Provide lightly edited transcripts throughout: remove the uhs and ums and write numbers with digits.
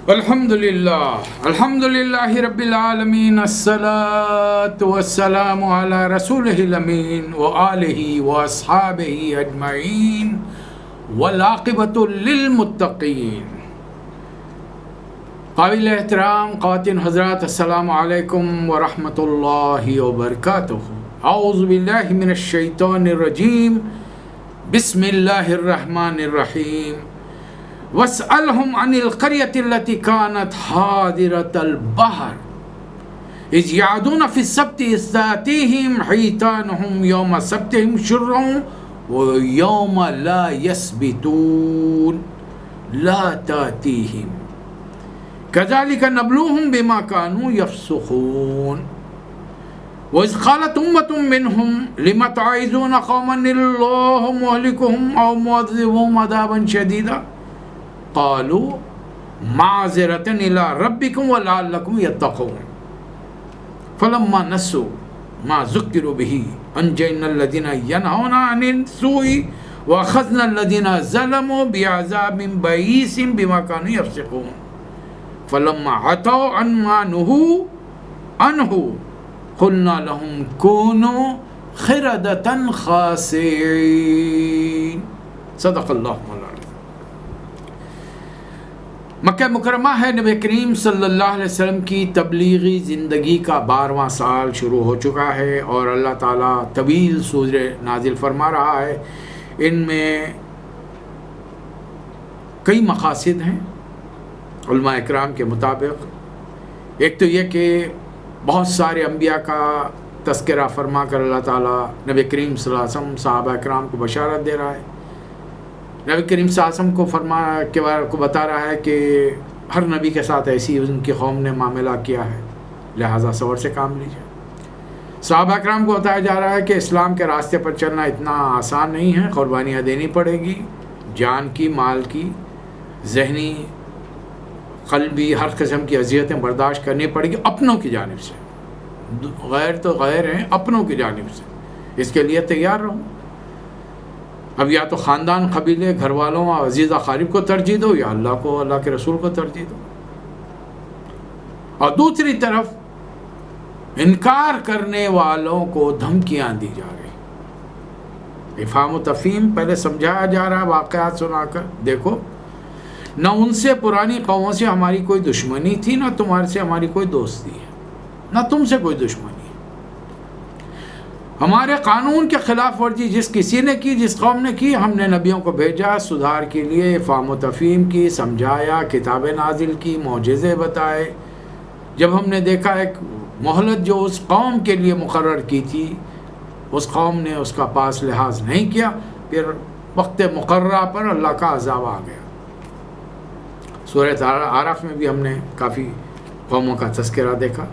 الحمدللہ رب العالمین، الصلاۃ والسلام علی رسولہ الامین وآلہ واصحابہ اجمعین والعاقبۃ للمتقین۔ قابل احترام خواتین حضرات، السلام علیکم ورحمۃ اللہ وبرکاتہ۔ اعوذ باللہ من الشیطان الرجیم، بسم اللہ الرحمن الرحیم۔ واسألهم عن القرية التي كانت حاضرة البحر إذ يعدون في السبت إذ تأتيهم حيتانهم يوم سبتهم شرعا ويوم لا يسبتون لا تأتيهم كذلك نبلوهم بما كانوا يفسقون وإذ قالت أمة منهم لم تعظون قوما الله مهلكهم أو معذبهم عذابا شديدا قالوا معذرة إلى ربكم ولعلكم يتقون فلما نسوا ما ذكروا به أنجينا الذين ينهون عن السوء وأخذنا الذين ظلموا بعذاب بئيس بما كانوا يفسقون فلما عتوا عن ما نهوا عنه قلنا لهم كونوا قردة خاسئين۔ صدق اللہ مولانا۔ مکہ مکرمہ ہے، نبی کریم صلی اللہ علیہ وسلم کی تبلیغی زندگی کا 12واں سال شروع ہو چکا ہے اور اللہ تعالیٰ طویل سورہ نازل فرما رہا ہے۔ ان میں کئی مقاصد ہیں علماء اکرام کے مطابق۔ ایک تو یہ کہ بہت سارے انبیاء کا تذکرہ فرما کر اللہ تعالیٰ نبی کریم صلی اللہ علیہ وسلم صحابہ اکرام کو بشارت دے رہا ہے۔ نبی کریم صلی اللہ علیہ وسلم کو بتا رہا ہے کہ ہر نبی کے ساتھ ایسی ان کی قوم نے معاملہ کیا ہے، لہٰذا صبر سے کام لیجیے۔ صحابہ اکرام کو بتایا جا رہا ہے کہ اسلام کے راستے پر چلنا اتنا آسان نہیں ہے، قربانیاں دینی پڑے گی، جان کی، مال کی، ذہنی، قلبی، ہر قسم کی اذیتیں برداشت کرنی پڑے گی اپنوں کی جانب سے۔ غیر تو غیر ہیں، اپنوں کی جانب سے، اس کے لیے تیار رہو۔ اب یا تو خاندان، قبیلے، گھر والوں اور عزیز اقارب کو ترجیح دو، یا اللہ کو، اللہ کے رسول کو ترجیح دو۔ اور دوسری طرف انکار کرنے والوں کو دھمکیاں دی جا رہی، افہام و تفہیم پہلے سمجھایا جا رہا ہے واقعات سنا کر۔ دیکھو، نہ ان سے پرانی قوموں سے ہماری کوئی دشمنی تھی، نہ تمہارے سے ہماری کوئی دوستی ہے، نہ تم سے کوئی دشمنی۔ ہمارے قانون کے خلاف ورزی جس کسی نے کی، جس قوم نے کی، ہم نے نبیوں کو بھیجا سدھار کے لیے، افہام و تفہیم کی، سمجھایا، کتابیں نازل کی، معجزے بتائے۔ جب ہم نے دیکھا ایک مہلت جو اس قوم کے لیے مقرر کی تھی، اس قوم نے اس کا پاس لحاظ نہیں کیا، پھر وقت مقررہ پر اللہ کا عذاب آ گیا۔ سورۃ اعراف میں بھی ہم نے کافی قوموں کا تذکرہ دیکھا۔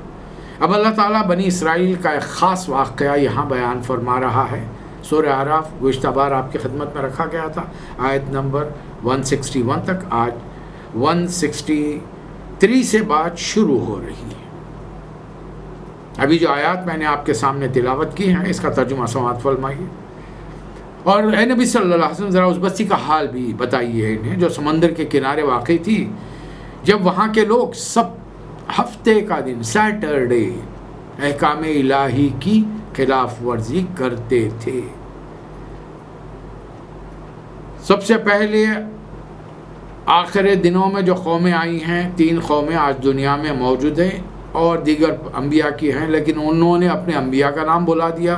اب اللہ تعالیٰ بنی اسرائیل کا ایک خاص واقعہ یہاں بیان فرما رہا ہے۔ سورہ اعراف گزشتہ بار آپ کی خدمت میں رکھا گیا تھا، آیت نمبر 161 تک، آج 163 سے بات شروع ہو رہی ہے۔ ابھی جو آیات میں نے آپ کے سامنے تلاوت کی ہیں، اس کا ترجمہ سماعت فرمائیے، اور اے نبی صلی اللہ علیہ وسلم ذرا اس بستی کا حال بھی بتائیے انہیں جو سمندر کے کنارے واقع تھی، جب وہاں کے لوگ سب ہفتے کا دن، سیٹرڈے، احکام الہی کی خلاف ورزی کرتے تھے۔ سب سے پہلے آخر دنوں میں جو قومیں آئی ہیں، 3 قومیں آج دنیا میں موجود ہیں اور دیگر انبیاء کی ہیں، لیکن انہوں نے اپنے انبیاء کا نام بلا دیا،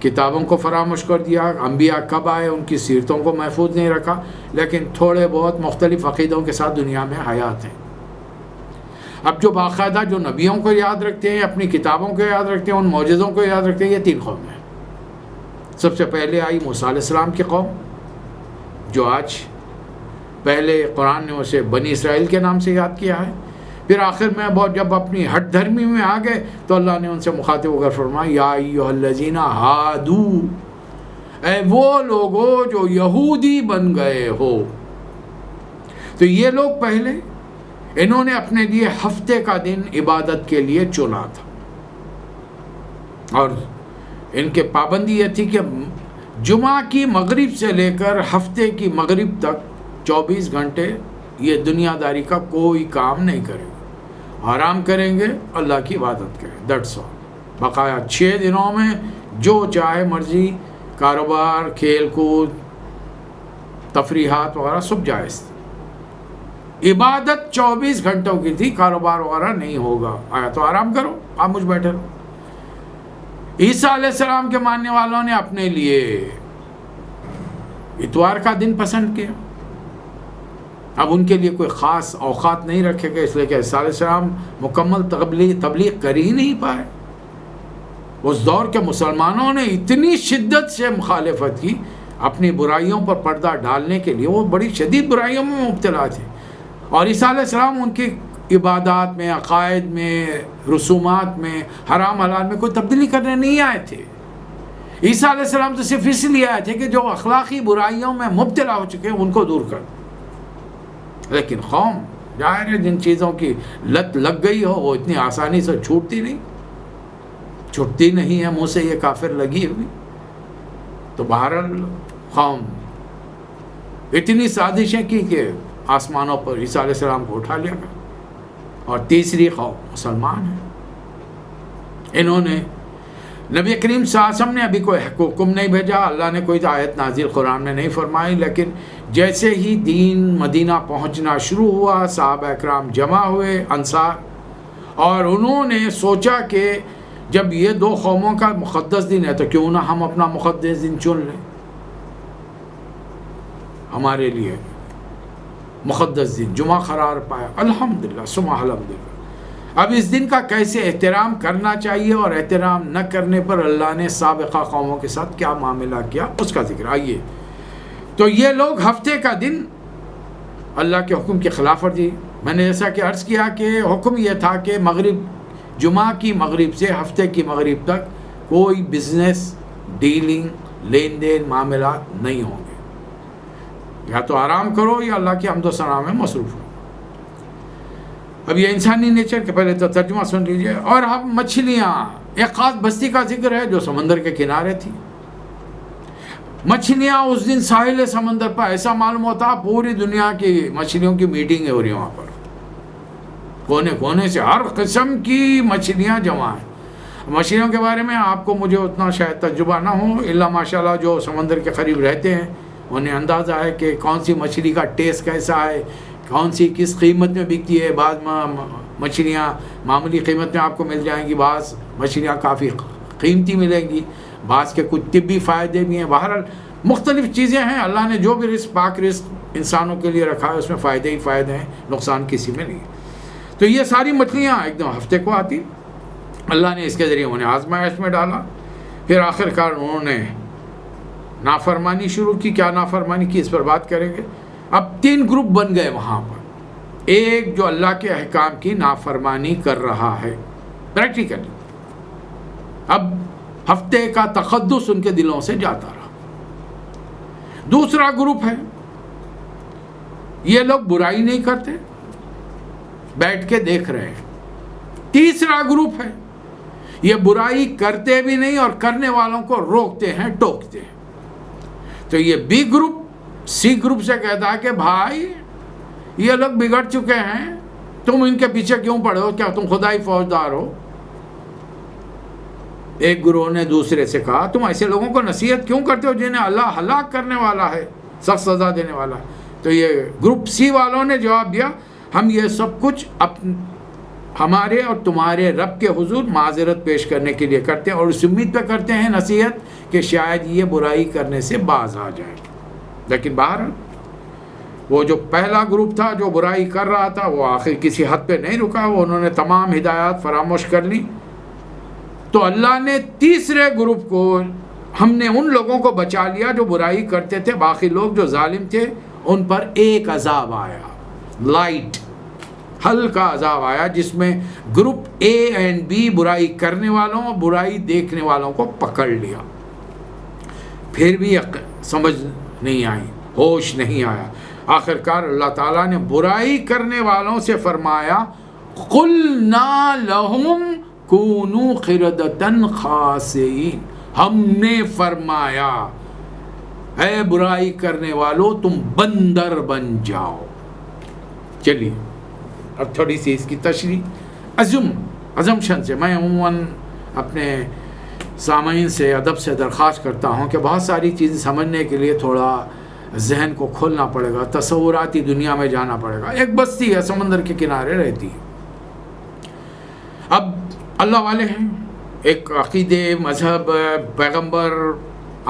کتابوں کو فراموش کر دیا، انبیاء کب آئے ان کی سیرتوں کو محفوظ نہیں رکھا، لیکن تھوڑے بہت مختلف عقیدوں کے ساتھ دنیا میں حیات ہیں۔ اب جو باقاعدہ جو نبیوں کو یاد رکھتے ہیں، اپنی کتابوں کو یاد رکھتے ہیں، ان معجزوں کو یاد رکھتے ہیں، یہ 3 قومیں ہیں۔ سب سے پہلے آئی موسیٰ علیہ السلام کی قوم، جو آج پہلے قرآن نے اسے بنی اسرائیل کے نام سے یاد کیا ہے، پھر آخر میں جب اپنی ہٹ دھرمی میں آ گئے تو اللہ نے ان سے مخاطب ہو کر فرمایا، یا ایھا الذین ہادو، اے وہ لوگو جو یہودی بن گئے ہو۔ تو یہ لوگ پہلے انہوں نے اپنے لیے ہفتے کا دن عبادت کے لیے چنا تھا، اور ان کے پابندی یہ تھی کہ جمعہ کی مغرب سے لے کر ہفتے کی مغرب تک 24 گھنٹے یہ دنیا داری کا کوئی کام نہیں کرے گا. آرام کریں گے, اللہ کی عبادت کریں, دیٹس آل. بقایا 6 دنوں میں جو چاہے مرضی کاروبار, کھیل کود, تفریحات وغیرہ سب جائز تھی. عبادت 24 گھنٹوں کی تھی, کاروبار وغیرہ نہیں ہوگا. آیا تو آرام کرو, آپ مجھ بیٹھے رہو. عیسیٰ علیہ السلام کے ماننے والوں نے اپنے لیے اتوار کا دن پسند کیا. اب ان کے لیے کوئی خاص اوقات نہیں رکھے گئے, اس لیے کہ عیسیٰ علیہ السلام مکمل تبلیغ کر ہی نہیں پائے. اس دور کے مسلمانوں نے اتنی شدت سے مخالفت کی اپنی برائیوں پر پردہ ڈالنے کے لیے, وہ بڑی شدید برائیوں میں مبتلا تھے. اور عیسیٰ علیہ السلام ان کی عبادات میں, عقائد میں, رسومات میں, حرام حلال میں کوئی تبدیلی کرنے نہیں آئے تھے. عیسیٰ علیہ السلام تو صرف اس لیے آئے تھے کہ جو اخلاقی برائیوں میں مبتلا ہو چکے ہیں ان کو دور کر. لیکن قوم ظاہر ہے جن چیزوں کی لت لگ گئی ہو وہ اتنی آسانی سے چھوٹتی نہیں ہے منہ سے, یہ کافر لگی ہوئی. تو بہرحال قوم اتنی سازشیں کی کہ آسمانوں پر عیسیٰ علیہ السلام کو اٹھا لیا گیا. اور تیسری قوم مسلمان ہیں. انہوں نے نبی کریم صلی اللہ علیہ وسلم نے ابھی کوئی حکم نہیں بھیجا, اللہ نے کوئی آیت نازل قرآن میں نہیں فرمائی, لیکن جیسے ہی دین مدینہ پہنچنا شروع ہوا صحابہ اکرام جمع ہوئے انصار, اور انہوں نے سوچا کہ جب یہ 2 قوموں کا مقدس دن ہے تو کیوں نہ ہم اپنا مقدس دن چن لیں, ہمارے لیے مقدس دن جمعہ قرار پایا. الحمدللہ ثم الحمدللہ. اب اس دن کا کیسے احترام کرنا چاہیے اور احترام نہ کرنے پر اللہ نے سابقہ قوموں کے ساتھ کیا معاملہ کیا اس کا ذکر. آئیے, تو یہ لوگ ہفتے کا دن اللہ کے حکم کی خلاف ورزی. میں نے جیسا کہ عرض کیا کہ حکم یہ تھا کہ جمعہ کی مغرب سے ہفتے کی مغرب تک کوئی بزنس ڈیلنگ, لین دین, معاملات نہیں ہوں گے. یا تو آرام کرو یا اللہ کی حمد و ثنا میں مصروف ہو. اب یہ انسانی نیچر کے پہلے تو ترجمہ سن لیجئے. اور اب مچھلیاں, ایک خاص بستی کا ذکر ہے جو سمندر کے کنارے تھی. مچھلیاں اس دن ساحل سمندر پر ایسا معلوم ہوتا پوری دنیا کی مچھلیوں کی میٹنگ ہو رہی ہے وہاں پر. کونے کونے سے ہر قسم کی مچھلیاں جمع ہیں. مچھلیوں کے بارے میں آپ کو مجھے اتنا شاید تجربہ نہ ہو, الا ماشاءاللہ جو سمندر کے قریب رہتے ہیں انہیں اندازہ ہے کہ کون سی مچھلی کا ٹیسٹ کیسا ہے, کون سی کس قیمت میں بکتی ہے. بعض مچھلیاں معمولی قیمت میں آپ کو مل جائیں گی, بعض مچھلیاں کافی قیمتی ملیں گی, بعض کے کچھ طبی فائدے بھی ہیں. بہرحال مختلف چیزیں ہیں. اللہ نے جو بھی رزق, پاک رزق انسانوں کے لیے رکھا ہے اس میں فائدے ہی فائدے ہیں, نقصان کسی میں نہیں. تو یہ ساری مچھلیاں ایک دم ہفتے کو آتی. اللہ نے اس کے ذریعے انہیں آزمائش میں ڈالا. پھر آخر کار انہوں نے نافرمانی شروع کی. کیا نافرمانی کی اس پر بات کریں گے. اب 3 گروپ بن گئے وہاں پر. ایک جو اللہ کے احکام کی نافرمانی کر رہا ہے پریکٹیکلی, اب ہفتے کا تقدس ان کے دلوں سے جاتا رہا. دوسرا گروپ ہے یہ لوگ برائی نہیں کرتے, بیٹھ کے دیکھ رہے ہیں. تیسرا گروپ ہے یہ برائی کرتے بھی نہیں اور کرنے والوں کو روکتے ہیں, ٹوکتے ہیں. تو یہ بی گروپ سی گروپ سے کہتا ہے کہ بھائی یہ لوگ بگڑ چکے ہیں, تم ان کے پیچھے کیوں پڑے ہو, کیا تم خدائی فوجدار ہو. ایک گروہ نے دوسرے سے کہا تم ایسے لوگوں کو نصیحت کیوں کرتے ہو جنہیں اللہ ہلاک کرنے والا ہے, سخت سزا دینے والا ہے. تو یہ گروپ سی والوں نے جواب دیا ہم یہ سب کچھ ہمارے اور تمہارے رب کے حضور معذرت پیش کرنے کے لیے کرتے ہیں اور اس امید پہ کرتے ہیں نصیحت کہ شاید یہ برائی کرنے سے باز آ جائے. لیکن باہر وہ جو پہلا گروپ تھا جو برائی کر رہا تھا وہ آخر کسی حد پہ نہیں رکا, وہ انہوں نے تمام ہدایات فراموش کر لی. تو اللہ نے تیسرے گروپ کو, ہم نے ان لوگوں کو بچا لیا جو برائی کرتے تھے. باقی لوگ جو ظالم تھے ان پر ایک عذاب آیا, لائٹ ہلکا عذاب آیا, جس میں گروپ اے اینڈ بی برائی کرنے والوں اور برائی دیکھنے والوں کو پکڑ لیا. پھر بھی سمجھ نہیں آئی, ہوش نہیں آیا. آخر کار اللہ تعالیٰ نے برائی کرنے والوں سے فرمایا قُلْنَا لَهُمْ كُونُوا قِرَدَةً خَاسِئِينَ, ہم نے فرمایا اے برائی کرنے والو تم بندر بن جاؤ. چلیے اب تھوڑی سی اس کی تشریح ازمپشن سے. میں عموماً اپنے سامعین سے ادب سے درخواست کرتا ہوں کہ بہت ساری چیزیں سمجھنے کے لیے تھوڑا ذہن کو کھولنا پڑے گا, تصوراتی دنیا میں جانا پڑے گا. ایک بستی ہے سمندر کے کنارے رہتی ہے. اب اللہ والے ہیں, ایک عقیدے, مذہب, پیغمبر,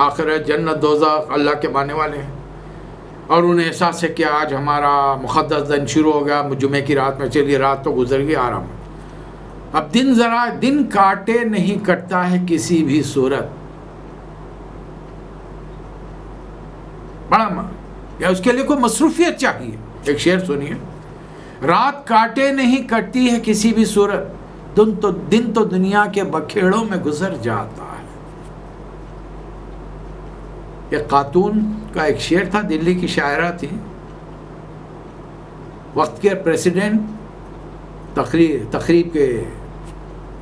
آخرت, جنت, دوزخ, اللہ کے ماننے والے ہیں, اور انہیں احساس ہے کہ آج ہمارا مقدس دن شروع ہو گیا, جمعے کی رات میں, چلیے رات تو گزر گئی, آرام ہے. اب دن کاٹے نہیں کٹتا ہے کسی بھی صورت, بڑا یا اس کے لیے کوئی مصروفیت چاہیے. ایک شعر سنیے, رات کاٹے نہیں کٹتی ہے کسی بھی صورت, دن تو دنیا کے بکھیڑوں میں گزر جاتا ہے. یہ خاتون کا ایک شعر تھا, دلی کی شاعرہ تھی, وقت کے پریسیڈنٹ, تقریب کے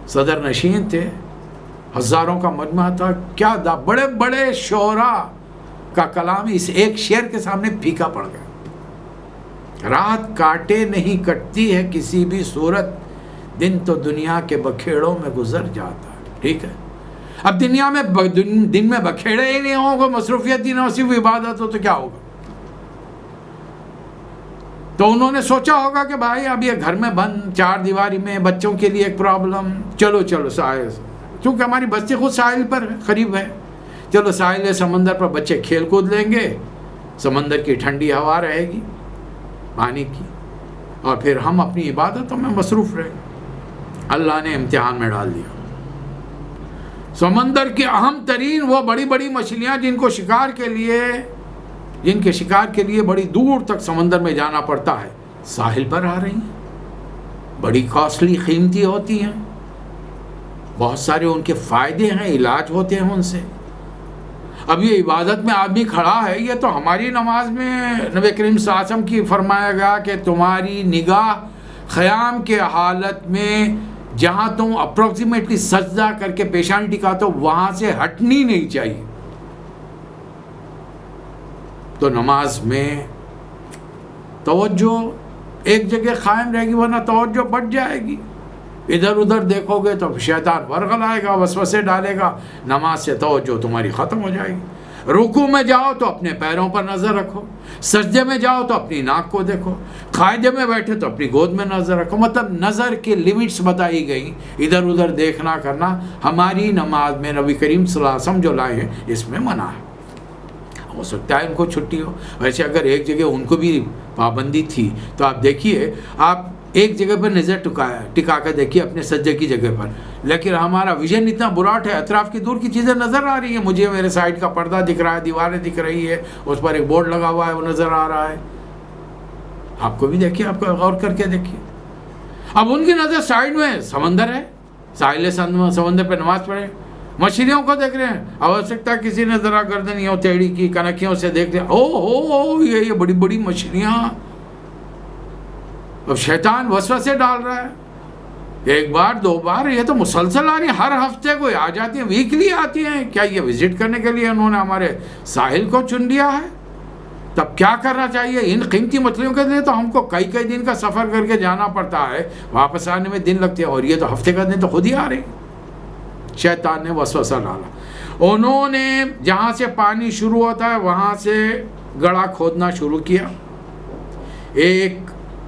صدر نشین تھے, ہزاروں کا مجمع تھا. کیا بڑے بڑے شعراء کا کلام اس ایک شعر کے سامنے پھیکا پڑ گیا. رات کاٹے نہیں کٹتی ہے کسی بھی صورت, دن تو دنیا کے بکھیڑوں میں گزر جاتا ہے. ٹھیک ہے, اب دنیا میں دن میں بکھیڑے ہی نہیں ہوں, کوئی مصروفیت ہی نہ ہو, صرف عبادت ہو تو کیا ہوگا؟ تو انہوں نے سوچا ہوگا کہ بھائی اب یہ گھر میں بند, چار دیواری میں, بچوں کے لیے ایک پرابلم, چلو ساحل, کیونکہ ہماری بستی خود ساحل پر قریب ہے, چلو ساحل سمندر پر بچے کھیل کود لیں گے, سمندر کی ٹھنڈی ہوا رہے گی پانی کی, اور پھر ہم اپنی عبادتوں میں مصروف رہیں گے. اللہ نے امتحان میں ڈال دیا. سمندر کی اہم ترین وہ بڑی بڑی مچھلیاں جن کے شکار کے لیے بڑی دور تک سمندر میں جانا پڑتا ہے, ساحل پر آ رہی ہیں. بڑی کاسٹلی, قیمتی ہوتی ہیں, بہت سارے ان کے فائدے ہیں, علاج ہوتے ہیں ان سے. اب یہ عبادت میں آدمی کھڑا ہے, یہ تو ہماری نماز میں نبی کریم صلی اللہ علیہ وسلم کی فرمایا گیا کہ تمہاری نگاہ خیام کے حالت میں جہاں تم اپروکسیمیٹلی سجدہ کر کے پیشانی ٹکاتے ہو وہاں سے ہٹنی نہیں چاہیے. تو نماز میں توجہ ایک جگہ قائم رہے گی, ورنہ توجہ بٹ جائے گی. ادھر ادھر دیکھو گے تو شیطان ورغلائے گا, وسوسے ڈالے گا, نماز سے توجہ تمہاری ختم ہو جائے گی. رکوع میں جاؤ تو اپنے پیروں پر نظر رکھو, سجدے میں جاؤ تو اپنی ناک کو دیکھو, قاعدے میں بیٹھے تو اپنی گود میں نظر رکھو. مطلب نظر کے لیمٹس بتائی گئی, ادھر ادھر دیکھنا کرنا ہماری نماز میں نبی کریم صلی اللہ علیہ وسلم جو لائے ہیں اس میں منع ہے. ہو سکتا ہے ان کو چھٹی ہو, ویسے اگر ایک جگہ ان کو بھی پابندی تھی تو آپ دیکھیے, آپ ایک جگہ پر نظر ٹکا کر دیکھیے اپنے سجدے کی جگہ پر, لیکن ہمارا ویژن اتنا براٹ ہے, اطراف کی دور کی چیزیں نظر آ رہی ہیں. مجھے میرے سائڈ کا پردہ دکھ رہا ہے, دیواریں دکھ رہی ہے, اس پر ایک بورڈ لگا ہوا ہے وہ نظر آ رہا ہے. آپ کو بھی دیکھیے, آپ کو غور کر کے دیکھیے. اب ان کی نظر سائڈ میں سمندر ہے, ساحل سمندر پہ نماز پڑھے, مچھلیوں کو دیکھ رہے ہیں. اب ہو سکتا ہے کسی نے ذرا گردنیوں تیڑی کی, کنکھیوں سے دیکھ لیا, او یہ بڑی بڑی مچھلیاں. اب شیطان وسوسے ڈال رہا ہے, ایک بار دو بار, یہ تو مسلسل آ رہی ہیں, ہر ہفتے کوئی آ جاتی ہیں, ویکلی آتی ہیں. کیا یہ وزٹ کرنے کے لیے انہوں نے ہمارے ساحل کو چن لیا ہے؟ تب کیا کرنا چاہیے؟ ان قیمتی مچھلیوں کے لیے تو ہم کو کئی دن کا سفر کر کے جانا پڑتا ہے, واپس آنے میں دن لگتے ہیں, اور یہ تو ہفتے کا دن تو خود ہی آ رہے. شیطان نے وسوسہ ڈالا. انہوں نے جہاں سے پانی شروع ہوتا ہے وہاں سے گڑھا کھودنا شروع کیا, ایک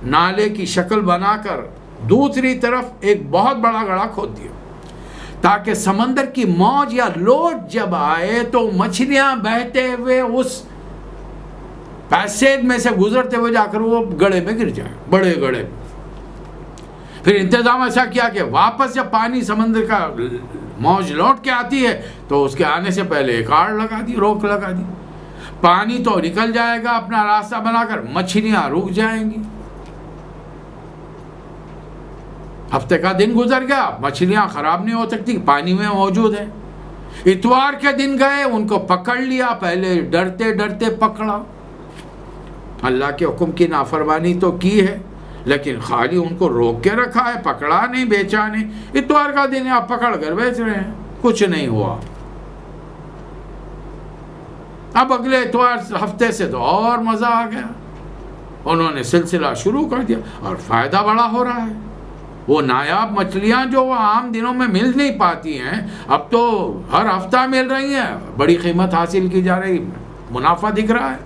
نالے کی شکل بنا کر دوسری طرف ایک بہت بڑا گڑھا کھود دیا, تاکہ سمندر کی موج یا لوٹ جب آئے تو مچھلیاں بہتے ہوئے اس پیسیج میں سے گزرتے ہوئے جا کر وہ گڑھے میں گر جائیں, بڑے گڑھے. پھر انتظام ایسا کیا کہ واپس جب پانی سمندر کا موج لوٹ کے آتی ہے تو اس کے آنے سے پہلے ایک آڑ لگا دی, روک لگا دی. پانی تو نکل جائے گا اپنا راستہ بنا کر, مچھلیاں رک جائیں گی. ہفتے کا دن گزر گیا, مچھلیاں خراب نہیں ہو سکتی, پانی میں موجود ہیں. اتوار کے دن گئے, ان کو پکڑ لیا, پہلے ڈرتے ڈرتے پکڑا. اللہ کے حکم کی نافرمانی تو کی ہے, لیکن خالی ان کو روک کے رکھا ہے, پکڑا نہیں, بیچا نہیں. اتوار کا دن آپ پکڑ کر بیچ رہے ہیں, کچھ نہیں ہوا. اب اگلے اتوار ہفتے سے تو اور مزہ آ گیا, انہوں نے سلسلہ شروع کر دیا اور فائدہ بڑا ہو رہا ہے. وہ نایاب مچھلیاں جو وہ عام دنوں میں مل نہیں پاتی ہیں اب تو ہر ہفتہ مل رہی ہیں, بڑی قیمت حاصل کی جا رہی, منافع دکھ رہا ہے.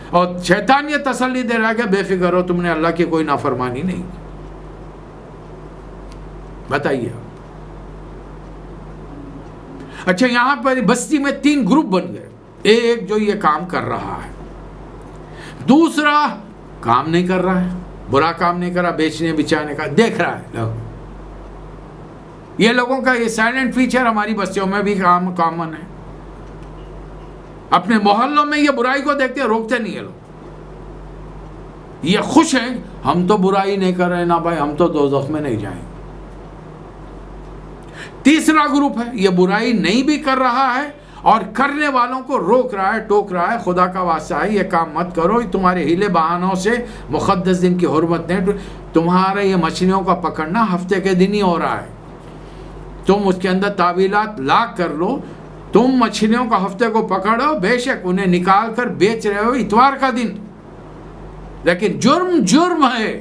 اور شیطان یہ تسلی دے رہا ہے کہ بے فکر ہو, تم نے اللہ کی کوئی نافرمانی نہیں کی. بتائیے. اچھا, یہاں پر بستی میں 3 گروپ بن گئے. ایک جو یہ کام کر رہا ہے, دوسرا کام نہیں کر رہا ہے, برا کام نہیں کر رہا, بیچنے بچانے کا دیکھ رہا ہے لوگ. یہ لوگوں کا یہ سائلنٹ فیچر ہماری بستیوں میں بھی کامن ہے. اپنے محلوں میں یہ برائی کو دیکھتے روکتے نہیں ہیں لوگ. یہ خوش ہیں ہم تو برائی نہیں کر رہے نا بھائی, ہم تو دوزخ میں نہیں جائیں. تیسرا گروپ ہے یہ برائی نہیں بھی کر رہا ہے اور کرنے والوں کو روک رہا ہے, ٹوک رہا ہے. خدا کا واسطہ ہے یہ کام مت کرو, تمہارے ہیلے بہانوں سے مقدس دن کی حرمت نہیں. تمہارے یہ مچھلیوں کا پکڑنا ہفتے کے دن ہی ہو رہا ہے, تم اس کے اندر تعویلات لاکھ کر لو. تم مچھلیوں کا ہفتے کو پکڑو, بے شک انہیں نکال کر بیچ رہے ہو اتوار کا دن, لیکن جرم ہے,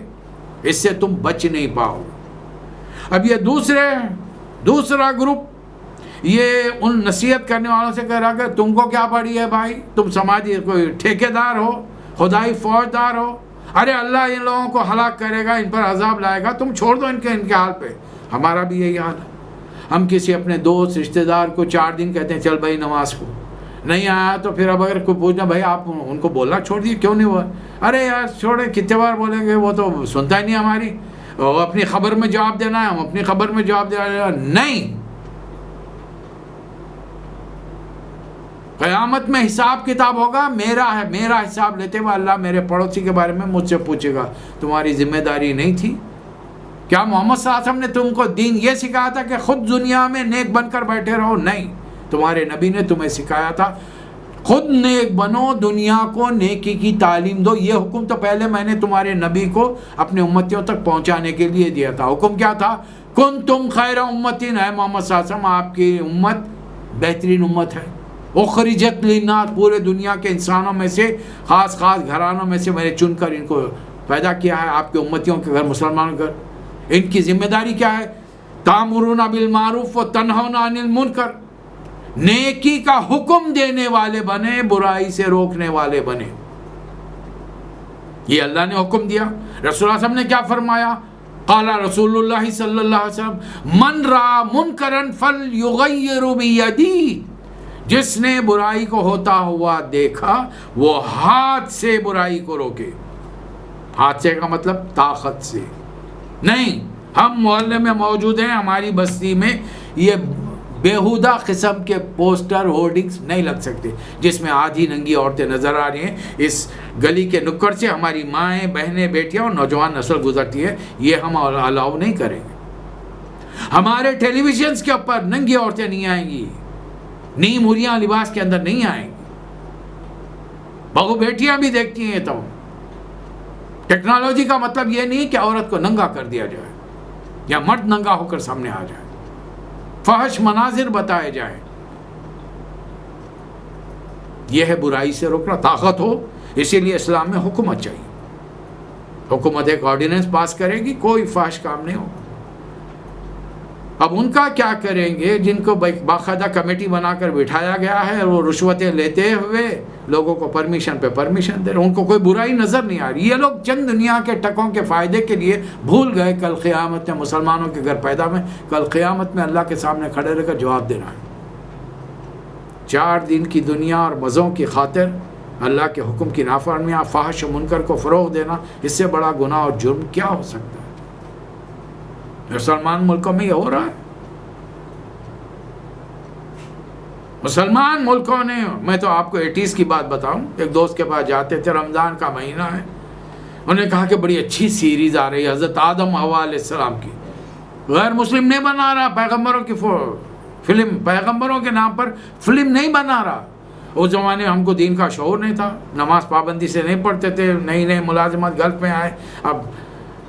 اس سے تم بچ نہیں پاؤ. اب یہ دوسرا گروپ یہ ان نصیحت کرنے والوں سے کہہ رہا کہ تم کو کیا پڑی ہے بھائی, تم سماجی کوئی ٹھیکیدار ہو, خدائی فوجدار ہو, ارے اللہ ان لوگوں کو ہلاک کرے گا, ان پر عذاب لائے گا, تم چھوڑ دو ان کے حال پہ. ہمارا بھی یہی حال ہے. ہم کسی اپنے دوست رشتہ دار کو 4 دن کہتے ہیں چل بھائی نماز کو, نہیں آیا تو پھر اب اگر کوئی پوچھنا بھائی آپ ان کو بولنا چھوڑ دیے کیوں نہیں ہوا, ارے یار چھوڑے, کتنے بار بولیں گے, وہ تو سنتا ہی نہیں ہماری, وہ اپنی خبر میں جواب دینا ہے, ہم اپنی خبر میں جواب دینا. نہیں, قیامت میں حساب کتاب ہوگا, میرا حساب لیتے ہوئے اللہ میرے پڑوسی کے بارے میں مجھ سے پوچھے گا تمہاری ذمہ داری نہیں تھی کیا؟ محمد صلی اللہ علیہ وسلم نے تم کو دین یہ سکھایا تھا کہ خود دنیا میں نیک بن کر بیٹھے رہو؟ نہیں, تمہارے نبی نے تمہیں سکھایا تھا خود نیک بنو, دنیا کو نیکی کی تعلیم دو. یہ حکم تو پہلے میں نے تمہارے نبی کو اپنے امتیوں تک پہنچانے کے لیے دیا تھا. حکم کیا تھا؟ کنتم خیر امتین, ہے محمد صلی اللہ علیہ وسلم آپ کی امت بہترین امت ہے. اخرجت للناس, پورے دنیا کے انسانوں میں سے خاص گھرانوں میں سے میں نے چن کر ان کو پیدا کیا ہے, آپ کے امتیوں کے گھر, مسلمانوں کے گھر. ان کی ذمہ داری کیا ہے؟ تامرون بالمعروف و تنہون عن المنکر, نیکی کا حکم دینے والے بنے, برائی سے روکنے والے بنے. یہ اللہ نے حکم دیا. رسول اللہ صلی اللہ علیہ وسلم نے کیا فرمایا؟ قال رسول اللہ صلی اللہ علیہ وسلم من را منکرا فلیغیر بیدی, جس نے برائی کو ہوتا ہوا دیکھا وہ ہاتھ سے برائی کو روکے. ہاتھ سے کا مطلب طاقت سے نہیں. ہم محلے میں موجود ہیں, ہماری بستی میں یہ بیہودہ قسم کے پوسٹر ہورڈنگز نہیں لگ سکتے جس میں آدھی ننگی عورتیں نظر آ رہی ہیں. اس گلی کے نکڑ سے ہماری مائیں, بہنیں, بیٹیاں اور نوجوان نسل گزرتی ہے, یہ ہم الاؤ نہیں کریں گے. ہمارے ٹیلی ویژنز کے اوپر ننگی عورتیں نہیں آئیں گی, نیم ہوریاں لباس کے اندر نہیں آئیں گی. بہو بیٹیاں بھی دیکھتی ہیں. تو ٹیکنالوجی کا مطلب یہ نہیں کہ عورت کو ننگا کر دیا جائے یا مرد ننگا ہو کر سامنے آ جائے, فحش مناظر بتائے جائیں. یہ ہے برائی سے روکنا. طاقت ہو, اسی لیے اسلام میں حکومت چاہیے. حکومت ایک آرڈیننس پاس کرے گی, کوئی فحش کام نہیں ہوگا. اب ان کا کیا کریں گے جن کو باقاعدہ کمیٹی بنا کر بٹھایا گیا ہے, وہ رشوتیں لیتے ہوئے لوگوں کو پرمیشن پہ پرمیشن دے رہے, ان کو کوئی برائی نظر نہیں آ رہی. یہ لوگ چند دنیا کے ٹکوں کے فائدے کے لیے بھول گئے کل قیامت میں مسلمانوں کے گھر پیدا میں, کل قیامت میں اللہ کے سامنے کھڑے رہ کر جواب دینا ہے. 4 دن کی دنیا اور مزوں کی خاطر اللہ کے حکم کی نافرمانی, فحش و منکر کو فروغ دینا, اس سے بڑا گناہ اور جرم کیا ہو سکتا ہے؟ مسلمان ملکوں میں یہ ہو رہا ہے. مسلمان ملکوں نے, میں تو آپ کو 80s کی بات بتاؤں, ایک دوست کے پاس جاتے تھے, رمضان کا مہینہ ہے, انہوں نے کہا کہ بڑی اچھی سیریز آ رہی ہے حضرت آدم حوا علیہ السلام کی. غیر مسلم نہیں بنا رہا, پیغمبروں کی فلم, پیغمبروں کے نام پر فلم نہیں بنا رہا. اس زمانے میں ہم کو دین کا شعور نہیں تھا, نماز پابندی سے نہیں پڑھتے تھے, نئی ملازمت گلف میں آئے. اب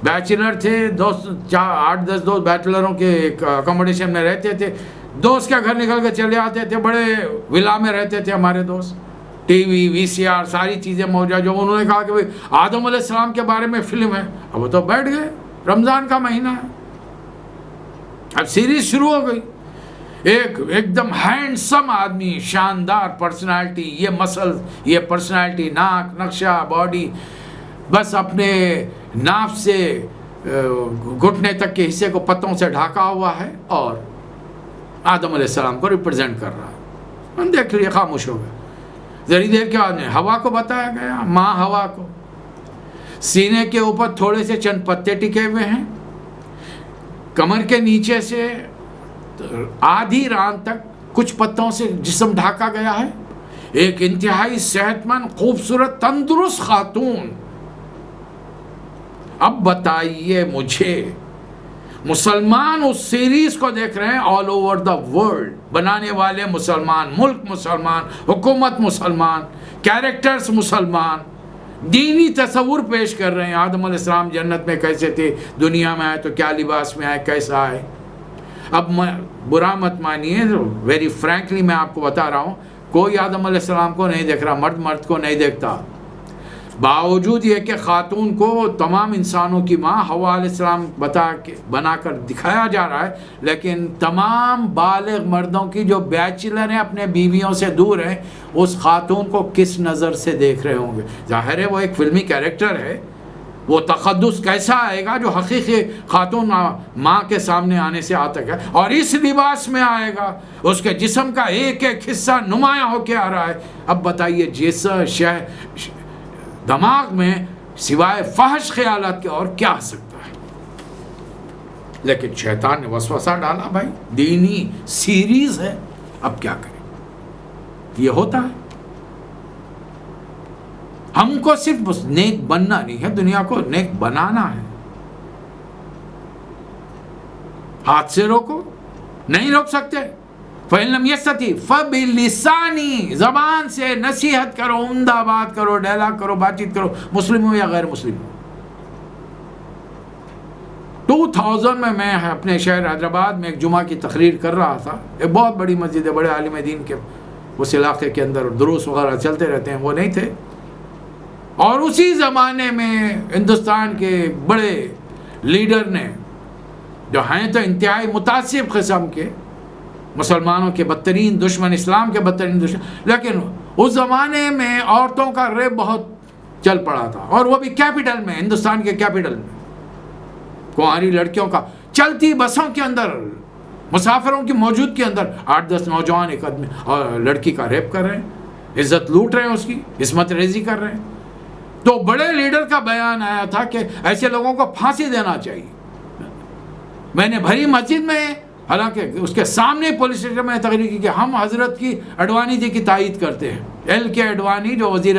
بیچلر تھے, 8-10 دوست بیچلروں کے اکوموڈیشن میں رہتے تھے. دوست کے گھر نکل کے چلے آتے تھے, بڑے ولا میں رہتے تھے ہمارے دوست. ٹی وی VCR ساری چیزیں موجود. جو انہوں نے کہا کہ آدم علیہ السلام کے بارے میں فلم ہے, اب وہ تو بیٹھ گئے, رمضان کا مہینہ ہے, اب سیریز شروع ہو گئی. ایک دم ہینڈسم آدمی, شاندار پرسنالٹی, یہ مسل, یہ پرسنالٹی, ناک, نقشہ, باڈی, بس اپنے ناف سے گھٹنے تک کے حصے کو پتوں سے ڈھاکا ہوا ہے اور آدم علیہ السلام کو ریپرزینٹ کر رہا ہے. ہم دیکھ لیے, خاموش ہو گئے. ذری دیر کے بعد ہوا کو بتایا گیا, ماں ہوا کو, سینے کے اوپر تھوڑے سے چند پتے ٹکے ہوئے ہیں, کمر کے نیچے سے آدھی ران تک کچھ پتوں سے جسم ڈھاکا گیا ہے. ایک انتہائی صحت مند, خوبصورت, تندرست خاتون. اب بتائیے مجھے, مسلمان اس سیریز کو دیکھ رہے ہیں آل اوور دا ورلڈ, بنانے والے مسلمان, ملک مسلمان, حکومت مسلمان, کیریکٹرز مسلمان, دینی تصور پیش کر رہے ہیں. آدم علیہ السلام جنت میں کیسے تھے, دنیا میں آئے تو کیا لباس میں آئے, کیسا آئے. اب برا مت مانیے, ویری فرینکلی میں آپ کو بتا رہا ہوں, کوئی آدم علیہ السلام کو نہیں دیکھ رہا, مرد کو نہیں دیکھتا. باوجود یہ کہ خاتون کو تمام انسانوں کی ماں حوا علیہ السلام بنا کر دکھایا جا رہا ہے, لیکن تمام بالغ مردوں کی جو بیچلر ہیں, اپنے بیویوں سے دور ہیں, اس خاتون کو کس نظر سے دیکھ رہے ہوں گے. ظاہر ہے وہ ایک فلمی کیریکٹر ہے, وہ تقدس کیسا آئے گا جو حقیقی خاتون ماں کے سامنے آنے سے آتا ہے, اور اس لباس میں آئے گا, اس کے جسم کا ایک ایک حصہ نمایاں ہو کے آ رہا ہے. اب بتائیے جس دماغ میں سوائے فحش خیالات کے اور کیا آ سکتا ہے. لیکن شیطان نے وسوسہ ڈالا, بھائی دینی سیریز ہے, اب کیا کریں. یہ ہوتا ہے. ہم کو صرف نیک بننا نہیں ہے, دنیا کو نیک بنانا ہے. ہاتھ سے روکو, نہیں روک سکتے. فَإِن لَمْ يَسْتَطِعْ فَبِلِسَانِهِ, زبان سے نصیحت کرو, عمدہ بات کرو, ڈائلاگ کرو, بات چیت کرو, مسلم ہو یا غیر مسلم ہو. 2000 میں اپنے شہر حیدرآباد میں ایک جمعہ کی تقریر کر رہا تھا. ایک بہت بڑی مسجد ہے, بڑے عالم دین کے اس علاقے کے اندر دروس وغیرہ چلتے رہتے ہیں, وہ نہیں تھے. اور اسی زمانے میں ہندوستان کے بڑے لیڈر نے, جو ہیں تو انتہائی متعصب قسم کے, مسلمانوں کے بدترین دشمن, اسلام کے بدترین دشمن, لیکن اس زمانے میں عورتوں کا ریپ بہت چل پڑا تھا, اور وہ بھی کیپٹل میں, ہندوستان کے کیپٹل میں. کنواری لڑکیوں کا چلتی بسوں کے اندر, مسافروں کی موجود کے اندر 8-10 نوجوان ایک آدمی اور لڑکی کا ریپ کر رہے ہیں, عزت لوٹ رہے ہیں, اس کی عصمت ریزی کر رہے ہیں. تو بڑے لیڈر کا بیان آیا تھا کہ ایسے لوگوں کو پھانسی دینا چاہیے. میں نے بھری مسجد میں, حالانکہ اس کے سامنے پولیس اسٹیشن میں تقریر کی کہ ہم حضرت کی اڈوانی جی کی تائید کرتے ہیں. LK اڈوانی جو وزیر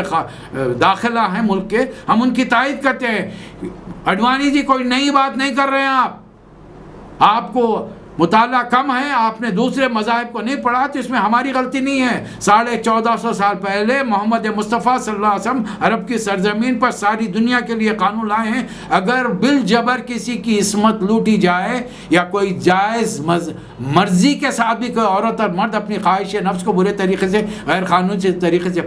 داخلہ ہیں ملک کے, ہم ان کی تائید کرتے ہیں. اڈوانی جی کوئی نئی بات نہیں کر رہے ہیں, آپ کو مطالعہ کم ہے, آپ نے دوسرے مذاہب کو نہیں پڑھا, تو اس میں ہماری غلطی نہیں ہے. 1450 سال پہلے محمد مصطفیٰ صلی اللہ علیہ وسلم عرب کی سرزمین پر ساری دنیا کے لیے قانون لائے ہیں. اگر بالجبر کسی کی عصمت لوٹی جائے, یا کوئی جائز مرضی کے ساتھ بھی کوئی عورت اور مرد اپنی خواہش نفس کو برے طریقے سے, غیر قانونی طریقے سے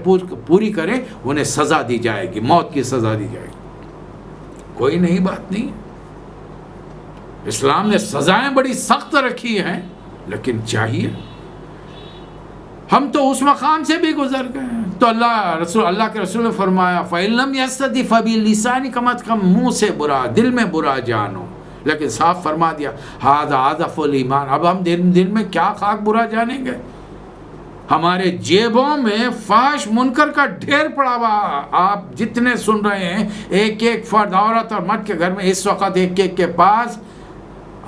پوری کرے, انہیں سزا دی جائے گی, موت کی سزا دی جائے گی. کوئی نئی بات نہیں. اسلام نے سزائیں بڑی سخت رکھی ہیں, لیکن چاہیے, ہم تو اس مقام سے بھی گزر گئے ہیں. تو اللہ کے رسول نے فرمایا فَإِن لَمْ يَسْتَطِعْ فَبِلِسَانِهِ, کم از کم منہ سے برا, دل میں برا جانو. لیکن صاف فرما دیا هَذَا عَضَفُ الْإِيمَانِ. اب ہم دل میں کیا خاک برا جانیں گے. ہمارے جیبوں میں فحش منکر کا ڈھیر پڑا ہوا. آپ جتنے سن رہے ہیں, ایک ایک فرد, عورت اور مرد کے گھر میں اس وقت ایک ایک کے پاس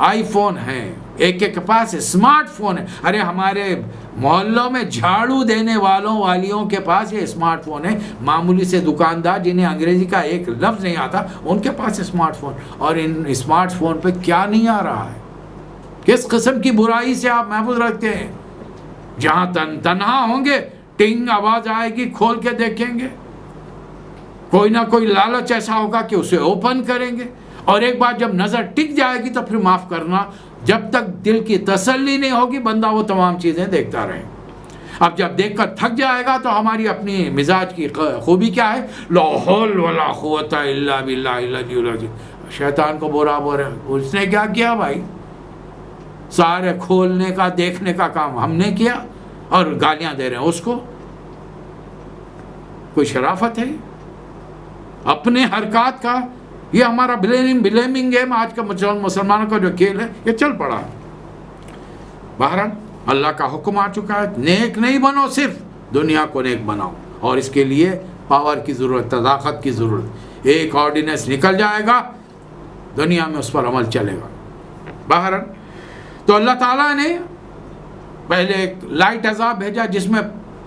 آئی فون ہے, ایک ایک کے پاس اسمارٹ فون ہے. ارے ہمارے محلوں میں جھاڑو دینے والیوں کے پاس یہ اسمارٹ فون ہے. معمولی سے دکاندار جنہیں انگریزی کا ایک لفظ نہیں آتا, ان کے پاس اسمارٹ فون. اور ان اسمارٹ فون پہ کیا نہیں آ رہا ہے, کس قسم کی برائی سے آپ محفوظ رکھتے ہیں. جہاں تنہا ہوں گے, ٹنگ آواز آئے گی, کھول کے دیکھیں گے, کوئی نہ کوئی لالچ ایسا ہوگا کہ اسے اوپن کریں گے. اور ایک بار جب نظر ٹک جائے گی تو پھر معاف کرنا, جب تک دل کی تسلی نہیں ہوگی بندہ وہ تمام چیزیں دیکھتا رہے. اب جب دیکھ کر تھک جائے گا تو ہماری اپنی مزاج کی خوبی کیا ہے؟ لا حول ولا قوت الا باللہ العلی العظیم. شیطان کو برا بولے، اس نے کیا کیا بھائی؟ سارے کھولنے کا دیکھنے کا کام ہم نے کیا اور گالیاں دے رہے ہیں اس کو. کوئی شرافت ہے؟ اپنے حرکات کا یہ ہمارا بلیمنگ گیم آج کا مسلمانوں کا جو کھیل ہے یہ چل پڑا ہے. بہرحال اللہ کا حکم آ چکا ہے، نیک نہیں بنو، صرف دنیا کو نیک بناؤ، اور اس کے لیے پاور کی ضرورت، طاقت کی ضرورت. ایک آرڈیننس نکل جائے گا دنیا میں، اس پر عمل چلے گا. بہرحال تو اللہ تعالیٰ نے پہلے ایک لائٹ عذاب بھیجا جس میں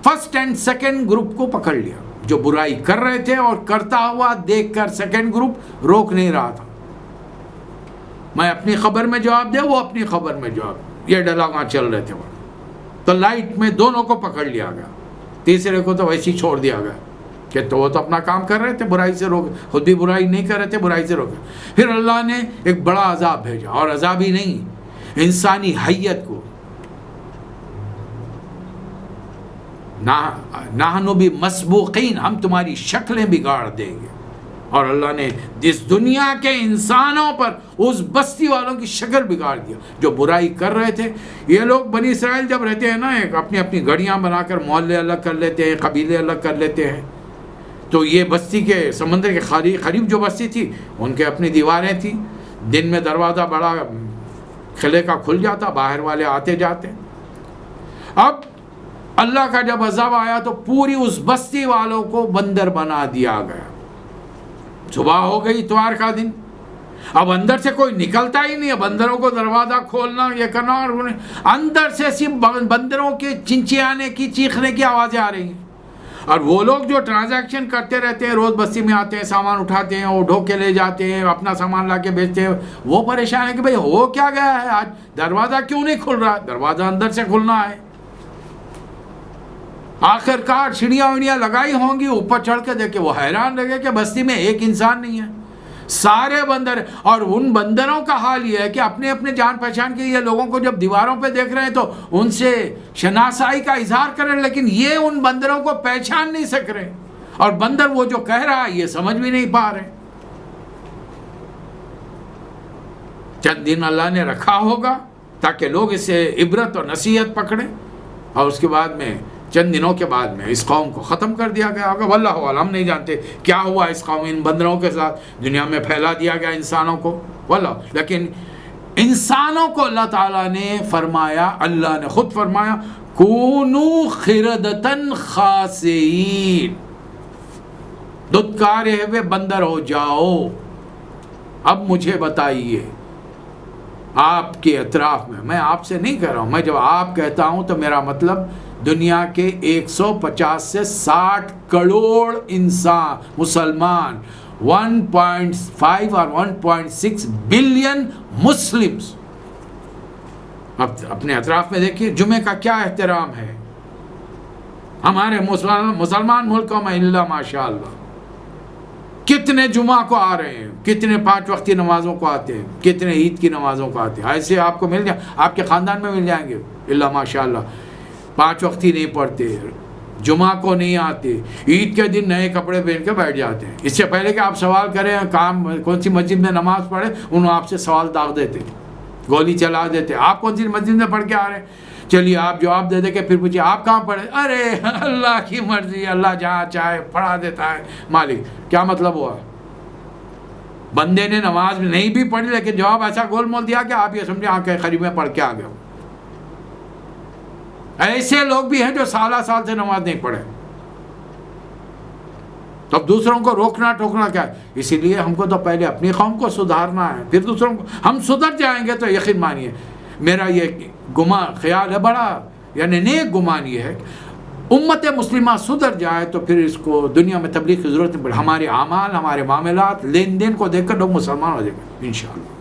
فرسٹ اینڈ سیکنڈ گروپ کو پکڑ لیا، جو برائی کر رہے تھے اور کرتا ہوا دیکھ کر سیکنڈ گروپ روک نہیں رہا تھا. میں اپنی خبر میں جواب دے، وہ اپنی خبر میں جواب، یہ ڈلاگاں چل رہے تھے وہاں. تو لائٹ میں دونوں کو پکڑ لیا گیا، تیسرے کو تو ویسے ہی چھوڑ دیا گیا کہ تو وہ تو اپنا کام کر رہے تھے، برائی سے روک، خود بھی برائی نہیں کر رہے تھے، برائی سے روکے. پھر اللہ نے ایک بڑا عذاب بھیجا، اور عذاب ہی نہیں، انسانی حیت کو. نحن بمسبوقین، ہم تمہاری شکلیں بگاڑ دیں گے. اور اللہ نے اس دنیا کے انسانوں پر اس بستی والوں کی شکل بگاڑ دیا جو برائی کر رہے تھے. یہ لوگ بنی اسرائیل جب رہتے ہیں نا، ایک اپنی اپنی گھڑیاں بنا کر محلے الگ کر لیتے ہیں، قبیلے الگ کر لیتے ہیں. تو یہ بستی کے سمندر کے قریب جو بستی تھی ان کے اپنی دیواریں تھیں، دن میں دروازہ بڑا قلعے کا کھل جاتا، باہر والے آتے جاتے. اب اللہ کا جب عذاب آیا تو پوری اس بستی والوں کو بندر بنا دیا گیا. صبح ہو گئی اتوار کا دن، اب اندر سے کوئی نکلتا ہی نہیں ہے. بندروں کو دروازہ کھولنا، یہ کرنا، اور اندر سے صرف بندروں کے چنچیانے کی، چیخنے کی آوازیں آ رہی ہیں. اور وہ لوگ جو ٹرانزیکشن کرتے رہتے ہیں، روز بستی میں آتے ہیں، سامان اٹھاتے ہیں، وہ ڈھو کے لے جاتے ہیں، اپنا سامان لا کے بیچتے ہیں، وہ پریشان ہے کہ بھئی ہو کیا گیا ہے آج، دروازہ کیوں نہیں کھل رہا؟ دروازہ اندر سے کھلنا ہے. آخر کار سیڑھیاں لگائی ہوں گی، اوپر چڑھ کے دیکھے وہ حیران لگے کہ بستی میں ایک انسان نہیں ہے، سارے بندر. اور ان بندروں کا حال یہ ہے کہ اپنے اپنے جان پہچان کے یہ لوگوں کو جب دیواروں پہ دیکھ رہے ہیں تو ان سے شناسائی کا اظہار کر رہے ہیں، لیکن یہ ان بندروں کو پہچان نہیں سک رہے، اور بندر وہ جو کہہ رہا ہے یہ سمجھ بھی نہیں پا رہے. چند دن اللہ نے رکھا ہوگا تاکہ لوگ اس سے عبرت اور نصیحت پکڑیں، اور اس کے بعد میں چند دنوں کے بعد میں اس قوم کو ختم کر دیا گیا ہوگا. واللہ اعلم، ہم نہیں جانتے کیا ہوا اس قوم، ان بندروں کے ساتھ دنیا میں پھیلا دیا گیا انسانوں کو، واللہ. لیکن انسانوں کو اللہ تعالیٰ نے فرمایا، اللہ نے خود فرمایا، کونوا قردۃ خاسئین، دھتکارے ہوئے بندر ہو جاؤ. اب مجھے بتائیے آپ کے اطراف میں آپ سے نہیں کہہ رہا ہوں، میں جب آپ کہتا ہوں تو میرا مطلب دنیا کے 150 سے 60 کروڑ انسان مسلمان، 1.5 اور 1.6 بلین مسلمز. اب اپنے اطراف میں دیکھیے جمعے کا کیا احترام ہے ہمارے مسلمان ملکوں میں، اللہ ماشاء اللہ. کتنے جمعہ کو آ رہے ہیں، کتنے 5 وقتی نمازوں کو آتے ہیں، کتنے عید کی نمازوں کو آتے ہیں. ایسے آپ کو مل جائیں، آپ کے خاندان میں مل جائیں گے، اللہ ماشاء اللہ. 5 وقتی نہیں پڑھتے، جمعہ کو نہیں آتے، عید کے دن نئے کپڑے پہن کے بیٹھ جاتے ہیں. اس سے پہلے کہ آپ سوال کریں کام کون سی مسجد میں نماز پڑھے، انہوں آپ سے سوال داغ دیتے، گولی چلا دیتے. آپ کون سی مسجد میں پڑھ کے آ رہے ہیں؟ چلیے آپ جواب دے دے کے پھر پوچھیے آپ کہاں پڑھے؟ ارے اللہ کی مرضی، اللہ جہاں چاہے پڑھا دیتا ہے مالک. کیا مطلب ہوا؟ بندے نے نماز نہیں بھی پڑھی لیکن جواب ایسا گول مول دیا کہ آپ یہ سمجھے آنکھیں قریب میں پڑھ کے آ گئے. ایسے لوگ بھی ہیں جو سالہ سال سے نماز نہیں پڑھے. تب دوسروں کو روکنا ٹوکنا کیا ہے؟ اسی لیے ہم کو تو پہلے اپنی قوم کو سدھارنا ہے، پھر دوسروں کو. ہم سدھر جائیں گے تو یقین مانیے، میرا یہ خیال ہے بڑا، یعنی نیک گمان یہ ہے، امت مسلمہ سدھر جائے تو پھر اس کو دنیا میں تبلیغ کی ضرورت نہیں پڑے. ہمارے اعمال، ہمارے معاملات، لین دین کو دیکھ کر لوگ مسلمان ہو جائیں گے انشاءاللہ.